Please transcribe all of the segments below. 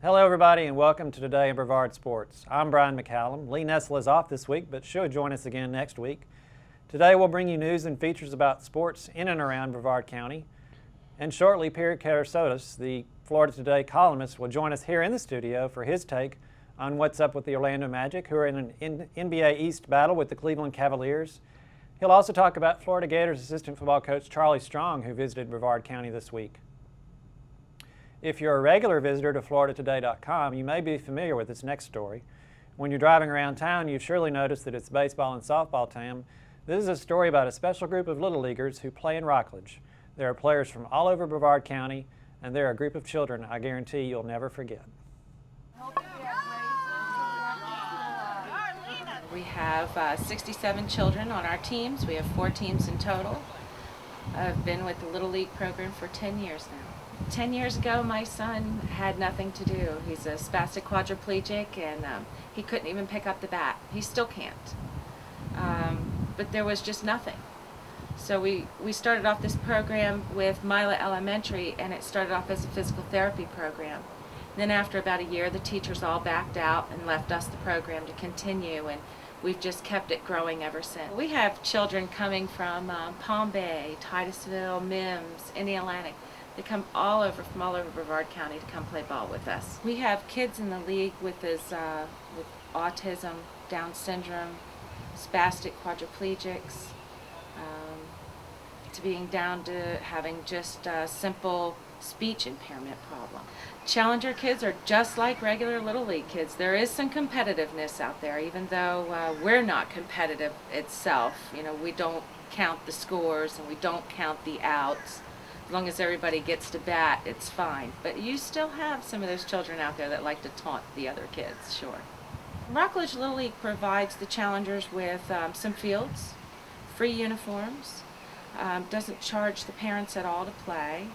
Hello everybody and welcome to Today in Brevard Sports. I'm Brian McCallum. Lee Nessel is off this week, but she'll join us again next week. Today we'll bring you news and features about sports in and around Brevard County. And shortly, Peter Kerasotis, the Florida Today columnist, will join us here in the studio for his take on what's up with the Orlando Magic, who are in an NBA East battle with the Cleveland Cavaliers. He'll also talk about Florida Gators assistant football coach Charlie Strong, who visited Brevard County this week. If you're a regular visitor to FloridaToday.com, you may be familiar with this next story. When you're driving around town, you've surely noticed that it's baseball and softball time. This is a story about a special group of Little Leaguers who play in Rockledge. There are players from all over Brevard County, and they're a group of children I guarantee you'll never forget. We have 67 children on our teams. We have 4 teams in total. I've been with the Little League program for 10 years now. 10 years ago, my son had nothing to do. He's a spastic quadriplegic, and he couldn't even pick up the bat. He still can't. But there was just nothing. So we started off this program with Mila Elementary, and it started off as a physical therapy program. Then after about a year, the teachers all backed out and left us the program to continue, and we've just kept it growing ever since. We have children coming from Palm Bay, Titusville, Mims, Indiana-Atlantic. They come from all over Brevard County to come play ball with us. We have kids in the league with autism, Down syndrome, spastic quadriplegics, to being down to having just a simple speech impairment problem. Challenger kids are just like regular Little League kids. There is some competitiveness out there, even though we're not competitive itself. You know, we don't count the scores and we don't count the outs. As long as everybody gets to bat, it's fine. But you still have some of those children out there that like to taunt the other kids, sure. Rockledge Little League provides the challengers with some fields, free uniforms, doesn't charge the parents at all to play,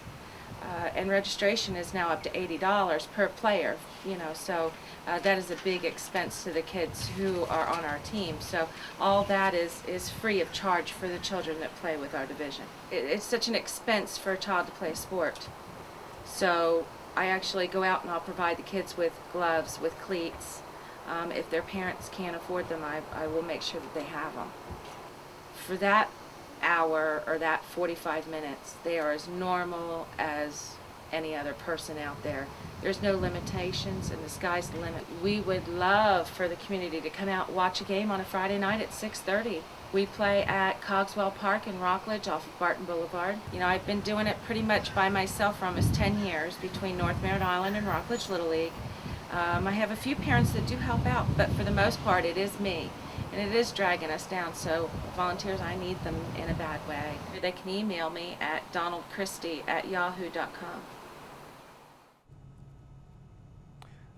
and registration is now up to $80 per player, you know, so that is a big expense to the kids who are on our team. So all that is free of charge for the children that play with our division. It's such an expense for a child to play a sport. So I actually go out and I'll provide the kids with gloves, with cleats. If their parents can't afford them, I will make sure that they have them. For that hour or that 45 minutes, they are as normal as any other person out there. There's no limitations, and the sky's the limit. We would love for the community to come out and watch a game on a Friday night at 6:30. We play at Cogswell Park in Rockledge off of Barton Boulevard. You know, I've been doing it pretty much by myself for almost 10 years between North Merritt Island and Rockledge Little League. I have a few parents that do help out, but for the most part it is me. And it is dragging us down, so volunteers, I need them in a bad way. They can email me at donaldchristie@yahoo.com.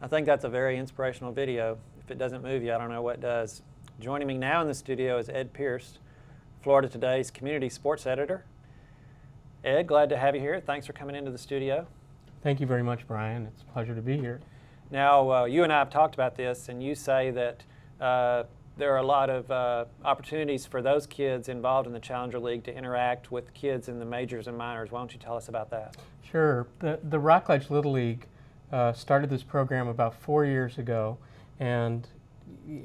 I think that's a very inspirational video. If it doesn't move you, I don't know what does. Joining me now in the studio is Ed Pierce, Florida Today's community sports editor. Ed, glad to have you here. Thanks for coming into the studio. Thank you very much, Brian. It's a pleasure to be here. Now, you and I have talked about this, and you say that there are a lot of opportunities for those kids involved in the Challenger League to interact with kids in the majors and minors. Why don't you tell us about that? Sure. The Rockledge Little League started this program about 4 years ago, and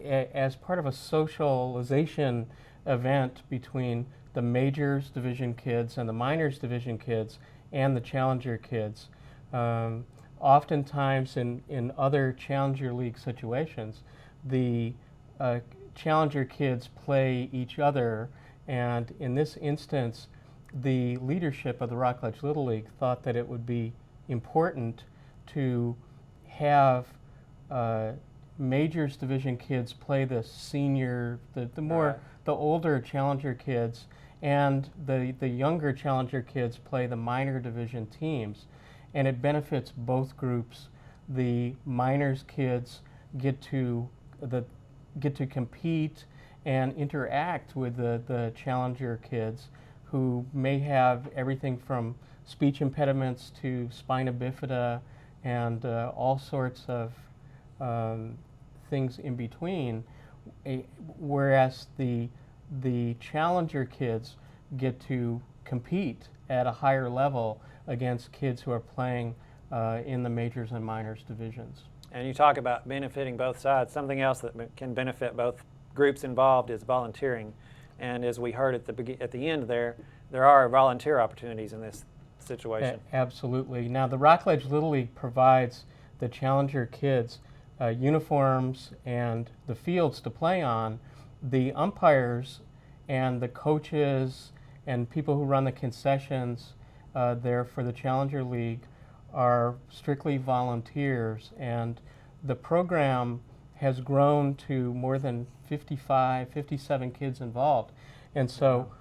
as part of a socialization event between the majors division kids and the minors division kids and the Challenger kids. Oftentimes in other Challenger League situations, the Challenger kids play each other, and in this instance the leadership of the Rockledge Little League thought that it would be important to have majors division kids play the senior, the older Challenger kids, and the younger Challenger kids play the minor division teams, and it benefits both groups. The minors kids get to compete and interact with the Challenger kids, who may have everything from speech impediments to spina bifida and all sorts of things in between, whereas the Challenger kids get to compete at a higher level against kids who are playing in the majors and minors divisions. And you talk about benefiting both sides. Something else that can benefit both groups involved is volunteering. And as we heard at the end there are volunteer opportunities in this situation. Absolutely. Now, the Rockledge Little League provides the Challenger kids uniforms and the fields to play on. The umpires and the coaches and people who run the concessions there for the Challenger League are strictly volunteers, and the program has grown to more than 57 kids involved. And so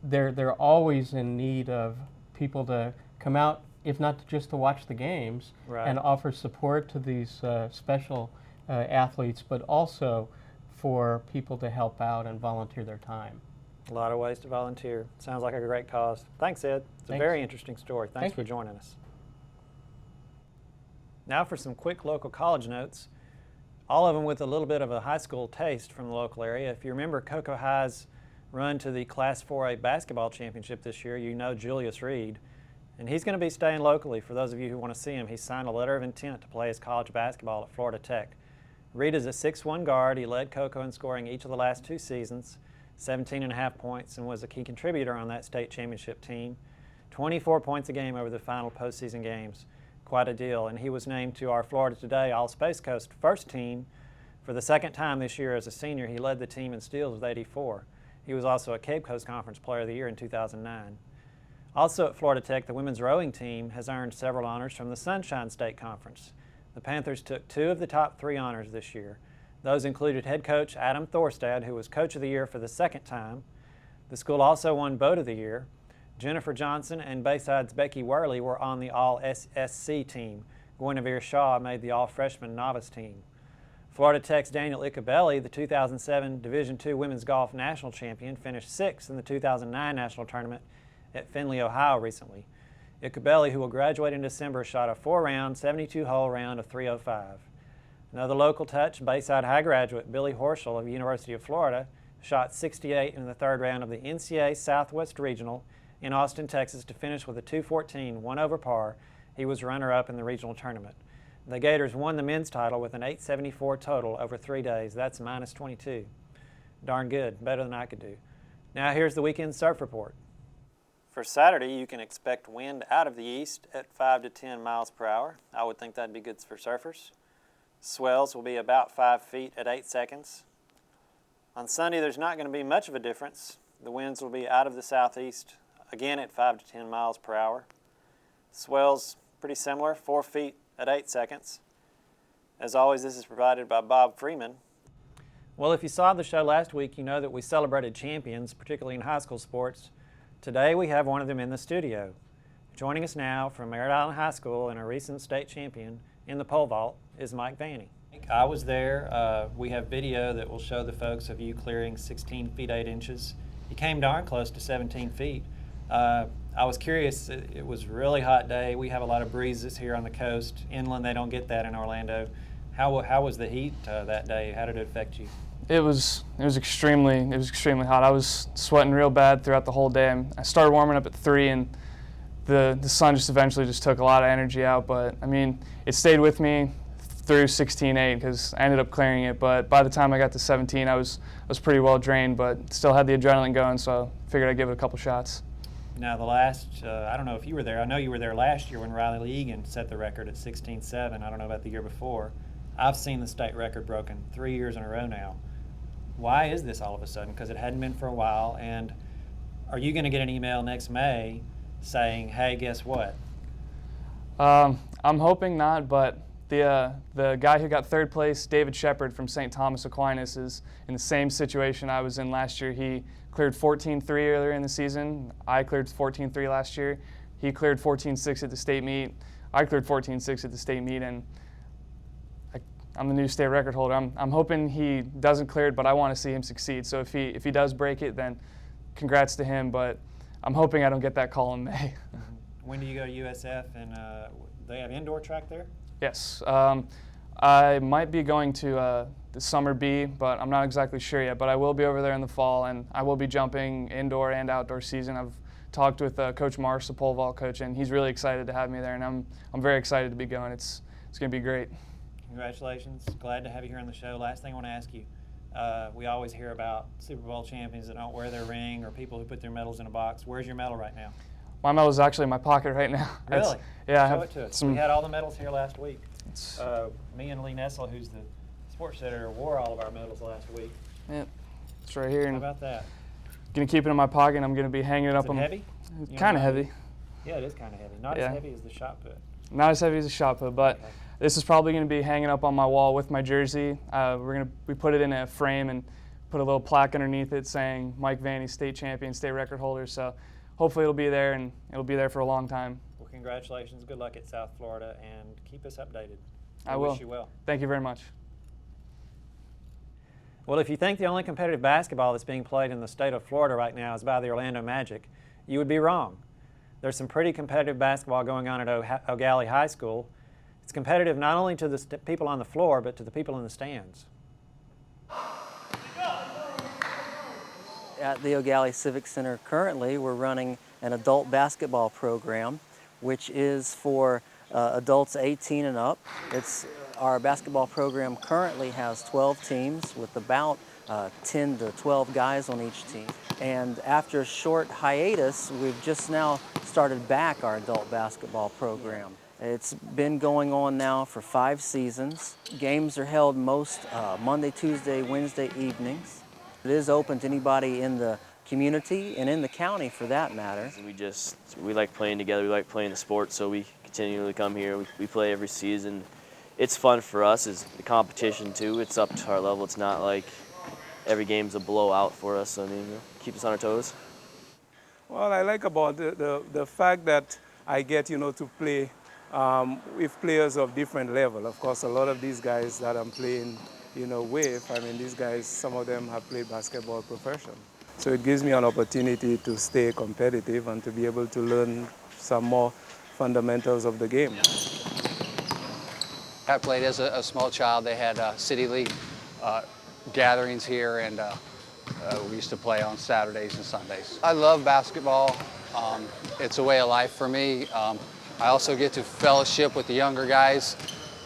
they're always in need of people to come out, if not just to watch the games, right, and offer support to these special athletes, but also for people to help out and volunteer their time. A lot of ways to volunteer. Sounds like a great cause. Thanks, Ed. It's a very interesting story. Thanks for joining us. Now for some quick local college notes, all of them with a little bit of a high school taste from the local area. If you remember Cocoa High's run to the Class 4A basketball championship this year, you know Julius Reed, and he's going to be staying locally. For those of you who want to see him, he signed a letter of intent to play his college basketball at Florida Tech. Reed is a 6'1" guard. He led Cocoa in scoring each of the last 2 seasons, 17.5 points, and was a key contributor on that state championship team. 24 points a game over the final postseason games. Quite a deal. And he was named to our Florida Today All-Space Coast first team for the second time this year as a senior. He led the team in steals with 84. He was also a Cape Coast Conference Player of the Year in 2009. Also at Florida Tech, the women's rowing team has earned several honors from the Sunshine State Conference. The Panthers took 2 of the top 3 honors this year. Those included head coach Adam Thorstad, who was Coach of the Year for the second time. The school also won Boat of the Year. Jennifer Johnson and Bayside's Becky Worley were on the All-SC team. Guinevere Shaw made the All-Freshman Novice team. Florida Tech's Daniel Icabelli, the 2007 Division II Women's Golf National Champion, finished 6th in the 2009 National Tournament at Findlay, Ohio recently. Icabelli, who will graduate in December, shot a 4-round, 72-hole round of 305. Another local touch, Bayside High graduate Billy Horschel of the University of Florida shot 68 in the 3rd round of the NCAA Southwest Regional in Austin, Texas, to finish with a 214, 1 over par. He was runner-up in the regional tournament. The Gators won the men's title with an 874 total over 3 days. That's minus 22. Darn good, better than I could do. Now here's the weekend surf report. For Saturday, you can expect wind out of the east at 5 to 10 miles per hour. I would think that'd be good for surfers. Swells will be about 5 feet at 8 seconds. On Sunday, there's not going to be much of a difference. The winds will be out of the southeast, again at 5 to 10 miles per hour. Swells pretty similar, 4 feet at 8 seconds. As always, this is provided by Bob Freeman. Well, if you saw the show last week, you know that we celebrated champions, particularly in high school sports. Today we have one of them in the studio. Joining us now from Merritt Island High School and a recent state champion in the pole vault is Mike Vani. I was there. We have video that will show the folks of you clearing 16 feet 8 inches. You came darn close to 17 feet. I was curious, it was a really hot day. We have a lot of breezes here on the coast. Inland, they don't get that in Orlando. How was the heat that day? How did it affect you? It was extremely hot. I was sweating real bad throughout the whole day. I started warming up at 3, and the sun just eventually just took a lot of energy out. But I mean, it stayed with me through 16.8 because I ended up clearing it. But by the time I got to 17, I was pretty well drained, but still had the adrenaline going. So I figured I'd give it a couple shots. Now the last, I don't know if you were there. I know you were there last year when Riley Egan set the record at 16.7. I don't know about the year before. I've seen the state record broken 3 years in a row now. Why is this all of a sudden? Because it hadn't been for a while. And are you going to get an email next May saying, hey, guess what? I'm hoping not, but the guy who got 3rd place, David Shepard from St. Thomas Aquinas, is in the same situation I was in last year. He cleared 14.3 earlier in the season. I cleared 14.3 last year. He cleared 14.6 at the state meet. I cleared 14.6 at the state meet, and I'm the new state record holder. I'm hoping he doesn't clear it, but I want to see him succeed. So if he does break it, then congrats to him. But I'm hoping I don't get that call in May. When do you go to USF? And they have indoor track there? Yes. I might be going to the Summer B, but I'm not exactly sure yet. But I will be over there in the fall, and I will be jumping indoor and outdoor season. I've talked with Coach Marsh, the pole vault coach, and he's really excited to have me there, and I'm very excited to be going. It's going to be great. Congratulations. Glad to have you here on the show. Last thing I want to ask you, we always hear about Super Bowl champions that don't wear their ring or people who put their medals in a box. Where's your medal right now? My medal is actually in my pocket right now. Really? Yeah. Show it to us. We had all the medals here last week. Me and Lee Nessel, who's the sports editor, wore all of our medals last week. Yeah, it's right here. How about that? Gonna keep it in my pocket. And I'm gonna be hanging it up. Is it heavy? Kind of heavy. Yeah, it is kind of heavy. Not as heavy as the shot put. Not as heavy as a shot put, but okay. This is probably going to be hanging up on my wall with my jersey. We put it in a frame and put a little plaque underneath it saying Mike Vani, state champion, state record holder. So hopefully it'll be there, and it'll be there for a long time. Well, congratulations. Good luck at South Florida, and keep us updated. I will. Wish you well. Thank you very much. Well, if you think the only competitive basketball that's being played in the state of Florida right now is by the Orlando Magic, you would be wrong. There's some pretty competitive basketball going on at O'Galley High School. It's competitive not only to the people on the floor, but to the people in the stands. At the O'Galley Civic Center currently, we're running an adult basketball program, which is for adults 18 and up. Our basketball program currently has 12 teams with about 10 to 12 guys on each team. And after a short hiatus, we've just now started back our adult basketball program. It's been going on now for 5 seasons. Games are held most Monday, Tuesday, Wednesday evenings. It is open to anybody in the community and in the county for that matter. We like playing together, we like playing the sport, so we continually come here. We play every season. It's fun for us, it's the competition too. It's up to our level. It's not like every game's a blowout for us. So, keep us on our toes. Well, I like about the fact that I get, to play with players of different level. Of course, a lot of these guys that I'm playing, with, these guys, some of them have played basketball professional. So it gives me an opportunity to stay competitive and to be able to learn some more fundamentals of the game. I played as a small child. They had City League gatherings here, and we used to play on Saturdays and Sundays. I love basketball. It's a way of life for me. I also get to fellowship with the younger guys,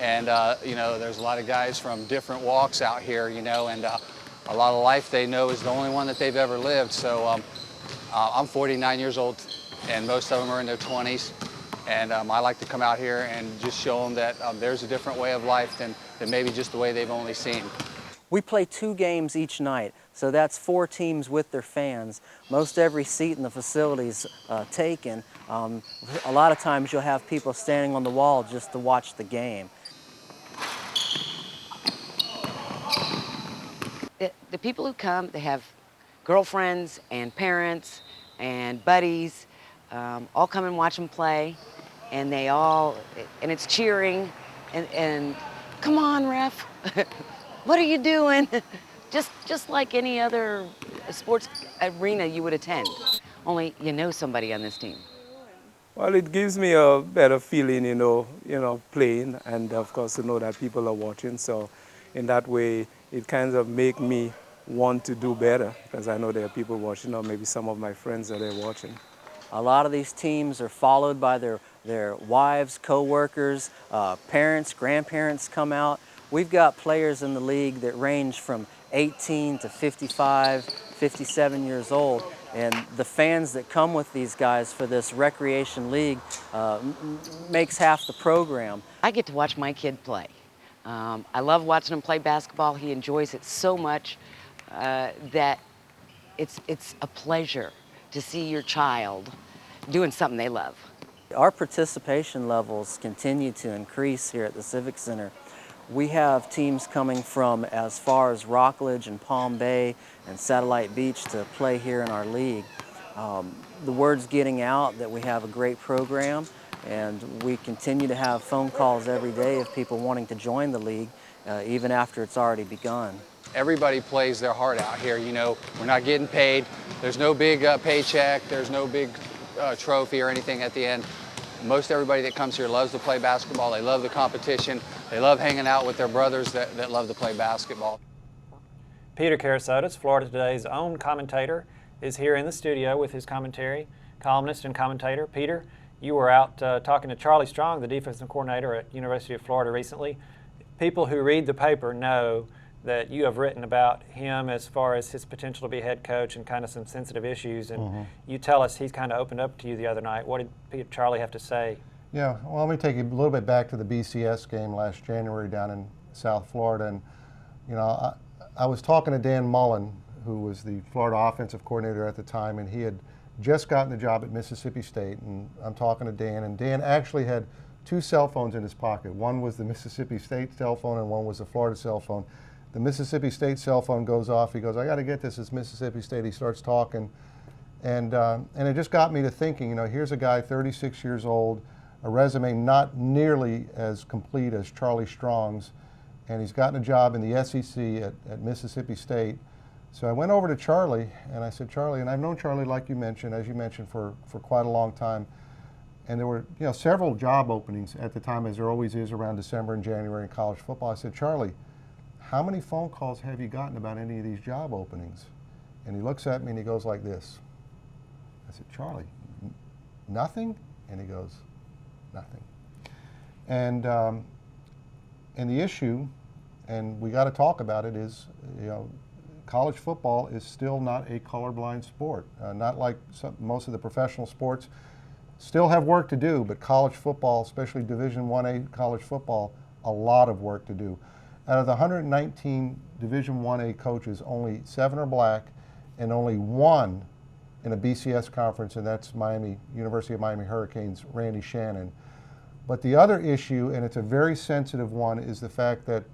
and there's a lot of guys from different walks out here, and a lot of life they know is the only one that they've ever lived. So I'm 49 years old, and most of them are in their 20s. And I like to come out here and just show them that there's a different way of life than maybe just the way they've only seen. We play 2 games each night, so that's 4 teams with their fans. Most every seat in the facility's taken. A lot of times you'll have people standing on the wall just to watch the game. The people who come, they have girlfriends and parents and buddies, all come and watch them play, and it's cheering, and come on, ref, what are you doing? just like any other sports arena you would attend, only somebody on this team. Well, it gives me a better feeling, playing, and of course to know that people are watching. So in that way, it kind of make me want to do better because I know there are people watching, or maybe some of my friends that are watching. A lot of these teams are followed by their wives, co-workers, parents, grandparents come out. We've got players in the league that range from 18 to 55, 57 years old. And the fans that come with these guys for this recreation league makes half the program. I get to watch my kid play. I love watching him play basketball. He enjoys it so much that it's a pleasure to see your child doing something they love. Our participation levels continue to increase here at the Civic Center. We have teams coming from as far as Rockledge and Palm Bay and Satellite Beach to play here in our league. The word's getting out that we have a great program, and we continue to have phone calls every day of people wanting to join the league, even after it's already begun. Everybody plays their heart out here. We're not getting paid. There's no big paycheck. There's no big trophy or anything at the end. Most everybody that comes here loves to play basketball. They love the competition. They love hanging out with their brothers that love to play basketball. Peter Kerasotis, Florida Today's own commentator, is here in the studio with his commentary. columnist and commentator. Peter, you were out talking to Charlie Strong, the defensive coordinator at University of Florida recently. People who read the paper know that you have written about him as far as his potential to be head coach and kind of some sensitive issues. And you tell us he's kind of opened up to you the other night. What did Charlie have to say? Yeah, well, let me take you a little bit back to the BCS game last January down in South Florida. And, you know, I was talking to Dan Mullen, who was the Florida offensive coordinator at the time, and he had just gotten the job at Mississippi State. And I'm talking to Dan, and Dan actually had 2 cell phones in his pocket. One was the Mississippi State cell phone, and one was the Florida cell phone. The Mississippi State cell phone goes off. He goes, I got to get this. It's Mississippi State. He starts talking. And it just got me to thinking, you know, here's a guy 36 years old, a resume not nearly as complete as Charlie Strong's, and he's gotten a job in the SEC at Mississippi State. So I went over to Charlie, and I said, Charlie, and I've known Charlie, like you mentioned, as you mentioned, for quite a long time. And there were, you know, several job openings at the time, as there always is around December and January in college football. I said, Charlie, how many phone calls have you gotten about any of these job openings? And he looks at me and he goes like this. I said, Charlie, nothing? And he goes, nothing. And the issue, and we got to talk about it, is, you know, college football is still not a colorblind sport. Not like most of the professional sports. Still have work to do, but college football, especially Division 1A college football, a lot of work to do. Out of the 119 Division 1A coaches, only 7 are black, and only 1 in a BCS conference, and that's University of Miami Hurricanes, Randy Shannon. But the other issue, and it's a very sensitive one, is the fact that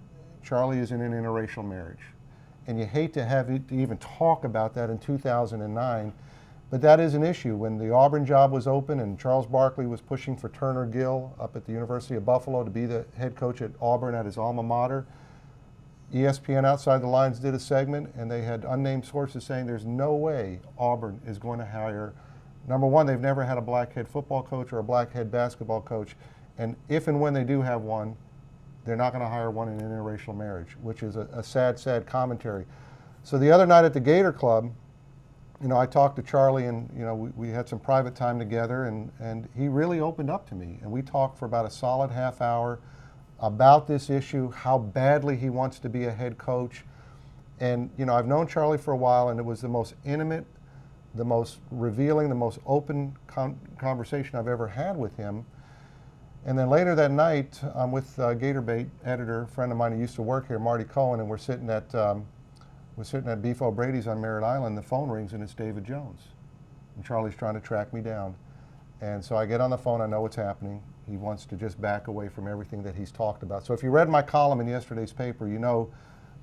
Charlie is in an interracial marriage. And you hate to have it to even talk about that in 2009, but that is an issue. When the Auburn job was open and Charles Barkley was pushing for Turner Gill up at the University of Buffalo to be the head coach at Auburn at his alma mater, ESPN Outside the Lines did a segment, and they had unnamed sources saying there's no way Auburn is going to hire. Number one, they've never had a black head football coach or a black head basketball coach, and if and when they do have one, they're not going to hire one in an interracial marriage, which is a sad, sad commentary. So the other night at the Gator Club, you know, I talked to Charlie, and, you know, we had some private time together, and he really opened up to me, and we talked for about a solid half hour about this issue, how badly he wants to be a head coach. And, you know, I've known Charlie for a while, and it was the most intimate, the most revealing, the most open conversation I've ever had with him. And then later that night, I'm with Gator Bait editor, a friend of mine who used to work here, Marty Cohen, and we're sitting at Beef O'Brady's on Merritt Island. The phone rings, and it's David Jones. And Charlie's trying to track me down. And so I get on the phone, I know what's happening. He wants to just back away from everything that he's talked about. So if you read my column in yesterday's paper, you know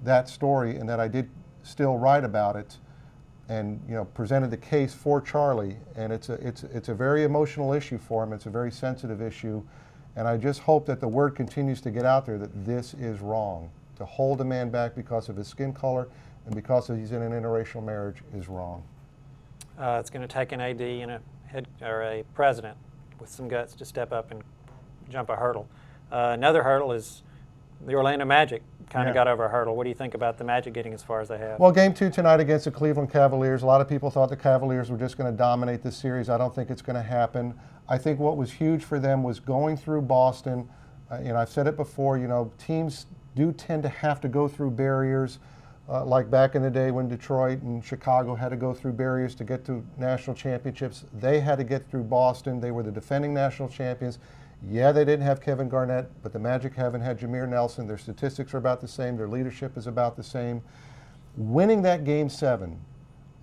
that story, and that I did still write about it, and, you know, presented the case for Charlie. And it's a very emotional issue for him. It's a very sensitive issue. And I just hope that the word continues to get out there that this is wrong. To hold a man back because of his skin color and because he's in an interracial marriage is wrong. It's going to take an AD and a president with some guts to step up and jump a hurdle. Another hurdle is the Orlando Magic kind of got over a hurdle. What do you think about the Magic getting as far as they have? Well, Game 2 tonight against the Cleveland Cavaliers. A lot of people thought the Cavaliers were just going to dominate this series. I don't think it's going to happen. I think what was huge for them was going through Boston. You know, I've said it before, you know, teams do tend to have to go through barriers, like back in the day when Detroit and Chicago had to go through barriers to get to national championships. They had to get through Boston. They were the defending national champions. Yeah, they didn't have Kevin Garnett, but the Magic haven't had Jameer Nelson. Their statistics are about the same. Their leadership is about the same. Winning that Game 7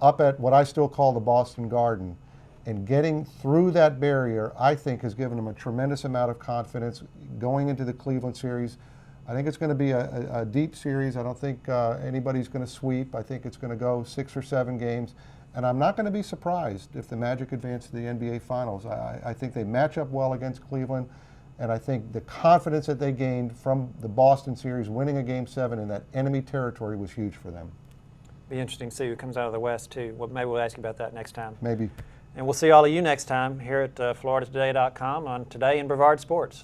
up at what I still call the Boston Garden and getting through that barrier, I think, has given them a tremendous amount of confidence going into the Cleveland series. I think it's going to be a deep series. I don't think anybody's going to sweep. I think it's going to go 6 or 7 games. And I'm not going to be surprised if the Magic advance to the NBA Finals. I think they match up well against Cleveland, and I think the confidence that they gained from the Boston series, winning a Game 7 in that enemy territory, was huge for them. Be interesting to see who comes out of the West, too. Well, maybe we'll ask you about that next time. Maybe. And we'll see all of you next time here at FloridaToday.com on Today in Brevard Sports.